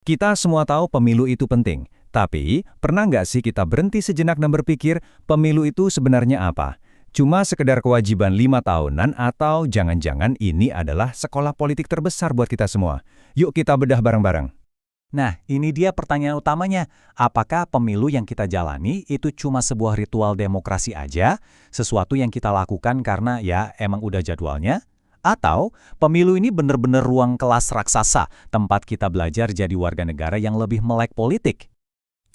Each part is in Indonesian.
Kita semua tahu pemilu itu penting, tapi pernah nggak sih kita berhenti sejenak dan berpikir pemilu itu sebenarnya apa? Cuma sekedar kewajiban 5 tahunan atau jangan-jangan ini adalah sekolah politik terbesar buat kita semua? Yuk kita bedah bareng-bareng. Nah, ini dia pertanyaan utamanya. Apakah pemilu yang kita jalani itu cuma sebuah ritual demokrasi aja, sesuatu yang kita lakukan karena ya emang udah jadwalnya? Atau pemilu ini benar-benar ruang kelas raksasa, tempat kita belajar jadi warga negara yang lebih melek politik?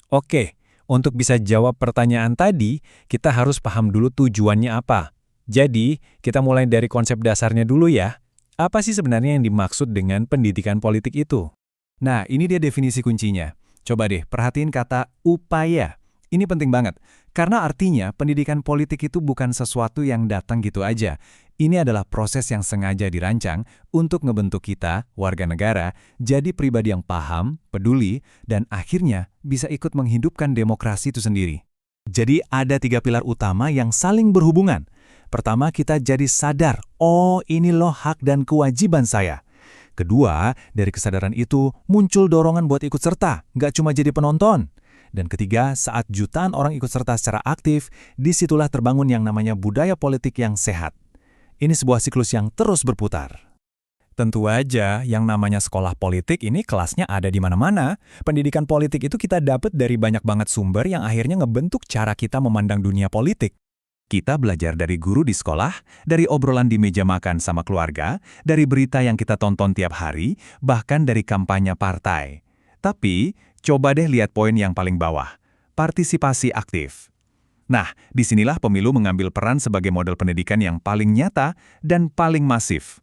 Oke, untuk bisa jawab pertanyaan tadi, kita harus paham dulu tujuannya apa. Jadi, kita mulai dari konsep dasarnya dulu ya. Apa sih sebenarnya yang dimaksud dengan pendidikan politik itu? Nah, ini dia definisi kuncinya. Coba deh, perhatiin kata upaya. Ini penting banget, karena artinya pendidikan politik itu bukan sesuatu yang datang gitu aja. Ini adalah proses yang sengaja dirancang untuk ngebentuk kita, warga negara, jadi pribadi yang paham, peduli, dan akhirnya bisa ikut menghidupkan demokrasi itu sendiri. Jadi ada 3 pilar utama yang saling berhubungan. Pertama, kita jadi sadar, oh ini loh hak dan kewajiban saya. Kedua, dari kesadaran itu muncul dorongan buat ikut serta, nggak cuma jadi penonton. Dan ketiga, saat jutaan orang ikut serta secara aktif, disitulah terbangun yang namanya budaya politik yang sehat. Ini sebuah siklus yang terus berputar. Tentu aja, yang namanya sekolah politik ini kelasnya ada di mana-mana. Pendidikan politik itu kita dapat dari banyak banget sumber yang akhirnya ngebentuk cara kita memandang dunia politik. Kita belajar dari guru di sekolah, dari obrolan di meja makan sama keluarga, dari berita yang kita tonton tiap hari, bahkan dari kampanye partai. Tapi, coba deh lihat poin yang paling bawah, partisipasi aktif. Nah, disinilah pemilu mengambil peran sebagai model pendidikan yang paling nyata dan paling masif.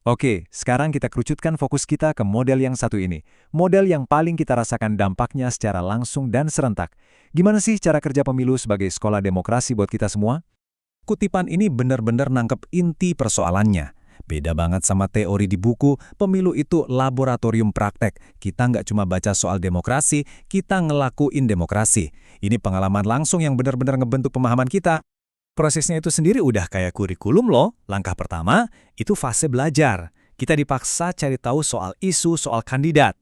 Oke, sekarang kita kerucutkan fokus kita ke model yang satu ini. Model yang paling kita rasakan dampaknya secara langsung dan serentak. Gimana sih cara kerja pemilu sebagai sekolah demokrasi buat kita semua? Kutipan ini benar-benar nangkep inti persoalannya. Beda banget sama teori di buku, pemilu itu laboratorium praktek. Kita nggak cuma baca soal demokrasi, kita ngelakuin demokrasi. Ini pengalaman langsung yang benar-benar ngebentuk pemahaman kita. Prosesnya itu sendiri udah kayak kurikulum loh. Langkah pertama, itu fase belajar. Kita dipaksa cari tahu soal isu, soal kandidat.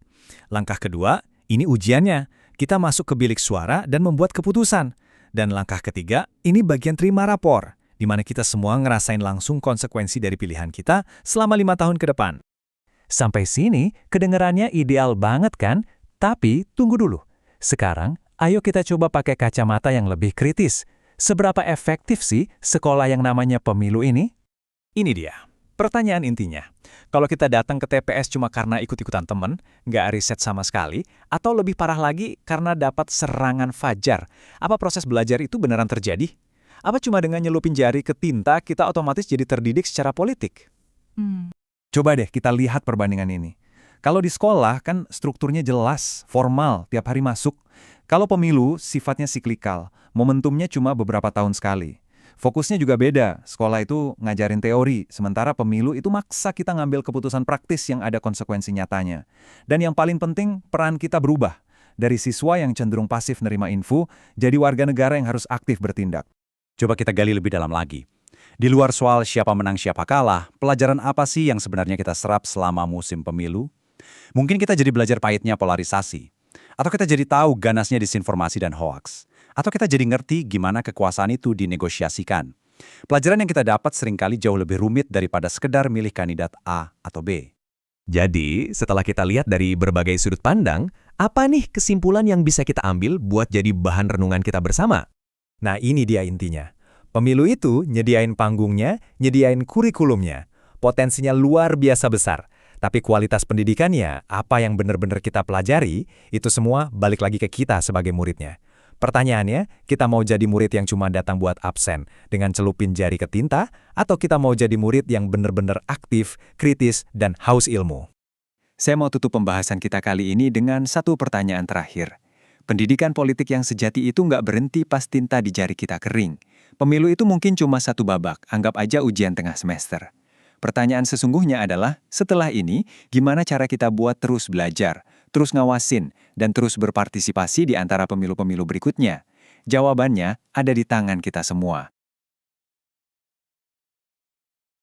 Langkah kedua, ini ujiannya. Kita masuk ke bilik suara dan membuat keputusan. Dan langkah ketiga, ini bagian terima rapor, di mana kita semua ngerasain langsung konsekuensi dari pilihan kita selama 5 tahun ke depan. Sampai sini, kedengarannya ideal banget kan? Tapi, tunggu dulu. Sekarang, ayo kita coba pakai kacamata yang lebih kritis. Seberapa efektif sih sekolah yang namanya pemilu ini? Ini dia, pertanyaan intinya. Kalau kita datang ke TPS cuma karena ikut-ikutan temen, nggak riset sama sekali, atau lebih parah lagi karena dapat serangan fajar, apa proses belajar itu beneran terjadi? Apa cuma dengan nyelupin jari ke tinta kita otomatis jadi terdidik secara politik? Coba deh kita lihat perbandingan ini. Kalau di sekolah kan strukturnya jelas, formal, tiap hari masuk. Kalau pemilu sifatnya siklikal, momentumnya cuma beberapa tahun sekali. Fokusnya juga beda, sekolah itu ngajarin teori, sementara pemilu itu maksa kita ngambil keputusan praktis yang ada konsekuensi nyatanya. Dan yang paling penting, peran kita berubah. Dari siswa yang cenderung pasif nerima info, jadi warga negara yang harus aktif bertindak. Coba kita gali lebih dalam lagi. Di luar soal siapa menang siapa kalah, pelajaran apa sih yang sebenarnya kita serap selama musim pemilu? Mungkin kita jadi belajar pahitnya polarisasi. Atau kita jadi tahu ganasnya disinformasi dan hoaks. Atau kita jadi ngerti gimana kekuasaan itu dinegosiasikan. Pelajaran yang kita dapat seringkali jauh lebih rumit daripada sekedar milih kandidat A atau B. Jadi, setelah kita lihat dari berbagai sudut pandang, apa nih kesimpulan yang bisa kita ambil buat jadi bahan renungan kita bersama? Nah, ini dia intinya. Pemilu itu nyediain panggungnya, nyediain kurikulumnya. Potensinya luar biasa besar. Tapi kualitas pendidikannya, apa yang benar-benar kita pelajari, itu semua balik lagi ke kita sebagai muridnya. Pertanyaannya, kita mau jadi murid yang cuma datang buat absen dengan celupin jari ke tinta, atau kita mau jadi murid yang benar-benar aktif, kritis, dan haus ilmu? Saya mau tutup pembahasan kita kali ini dengan satu pertanyaan terakhir. Pendidikan politik yang sejati itu nggak berhenti pas tinta di jari kita kering. Pemilu itu mungkin cuma satu babak, anggap aja ujian tengah semester. Pertanyaan sesungguhnya adalah, setelah ini, gimana cara kita buat terus belajar, terus ngawasin, dan terus berpartisipasi di antara pemilu-pemilu berikutnya? Jawabannya ada di tangan kita semua.